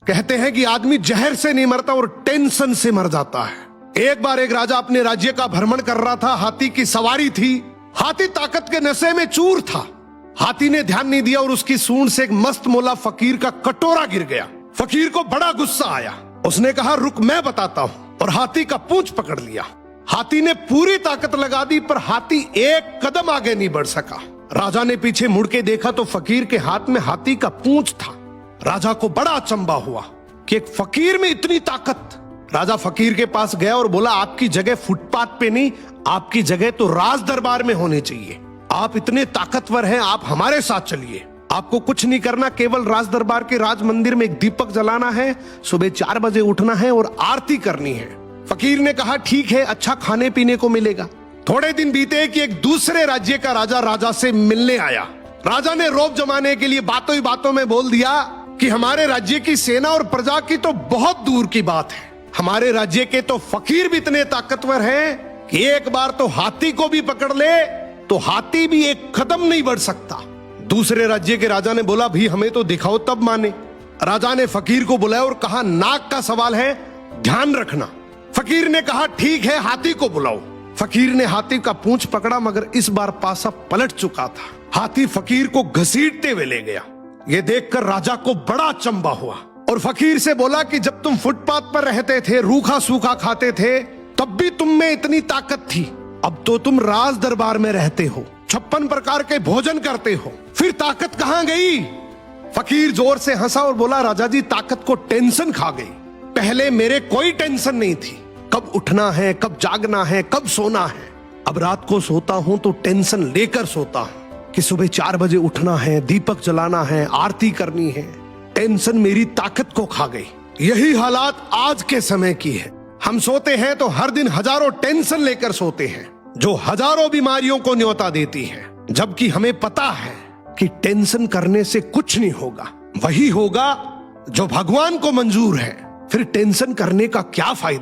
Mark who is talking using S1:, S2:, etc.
S1: कहते हैं कि आदमी जहर से नहीं मरता और टेंशन से मर जाता है। एक बार एक राजा अपने राज्य का भ्रमण कर रहा था। हाथी की सवारी थी। हाथी ताकत के नशे में चूर था। हाथी ने ध्यान नहीं दिया और उसकी सूंड से एक मस्त मोला फकीर का कटोरा गिर गया। फकीर को बड़ा गुस्सा आया। उसने कहा, रुक मैं बताता हूं, और हाथी का पूंछ पकड़ लिया। हाथी ने पूरी ताकत लगा दी पर हाथी एक कदम आगे नहीं बढ़ सका। राजा ने पीछे मुड़ के देखा तो फकीर के हाथ में हाथी का पूंछ था। राजा को बड़ा अचंबा हुआ कि एक फकीर में इतनी ताकत। राजा फकीर के पास गया और बोला, आपकी जगह फुटपाथ पे नहीं, आपकी जगह तो राज दरबार में होनी चाहिए। आप इतने ताकतवर हैं, आप हमारे साथ चलिए। आपको कुछ नहीं करना, केवल राज दरबार के राज मंदिर में एक दीपक जलाना है, सुबह 4 बजे उठना है और आरती करनी है। फकीर ने कहा, ठीक है, अच्छा खाने पीने को मिलेगा। थोड़े दिन बीते कि एक दूसरे राज्य का राजा से मिलने आया। राजा ने रौब जमाने के लिए बातों ही बातों में बोल दिया कि हमारे राज्य की सेना और प्रजा की तो बहुत दूर की बात है। हमारे राज्य के तो फकीर भी इतने ताकतवर हैं कि एक बार तो हाथी को भी पकड़ ले तो हाथी भी एक कदम नहीं बढ़ सकता। दूसरे राज्य के राजा ने बोला, भी हमें तो दिखाओ तब माने। राजा ने फकीर को बुलाया और कहा, नाक का सवाल है, ध्यान रखना। फकीर ने कहा, ठीक है, हाथी को बुलाओ। फकीर ने हाथी का पूंछ पकड़ा मगर इस बार पासा पलट चुका था। हाथी फकीर को घसीटते हुए ले गया। ये देखकर राजा को बड़ा अचंबा हुआ और फकीर से बोला कि जब तुम फुटपाथ पर रहते थे, रूखा सूखा खाते थे, तब भी तुम में इतनी ताकत थी। अब तो तुम राज दरबार में रहते हो, 56 प्रकार के भोजन करते हो, फिर ताकत कहां गई? फकीर जोर से हंसा और बोला, राजा जी, ताकत को टेंशन खा गई। पहले मेरे कोई टेंशन नहीं थी, कब उठना है, कब जागना है, कब सोना है। अब रात को सोता हूं तो टेंशन लेकर सोता हूं कि सुबह 4 बजे उठना है, दीपक जलाना है, आरती करनी है। टेंशन मेरी ताकत को खा गई। यही हालात आज के समय की है। हम सोते हैं तो हर दिन हजारों टेंशन लेकर सोते हैं जो हजारों बीमारियों को न्योता देती है, जबकि हमें पता है कि टेंशन करने से कुछ नहीं होगा। वही होगा जो भगवान को मंजूर है। फिर टेंशन करने का क्या फायदा?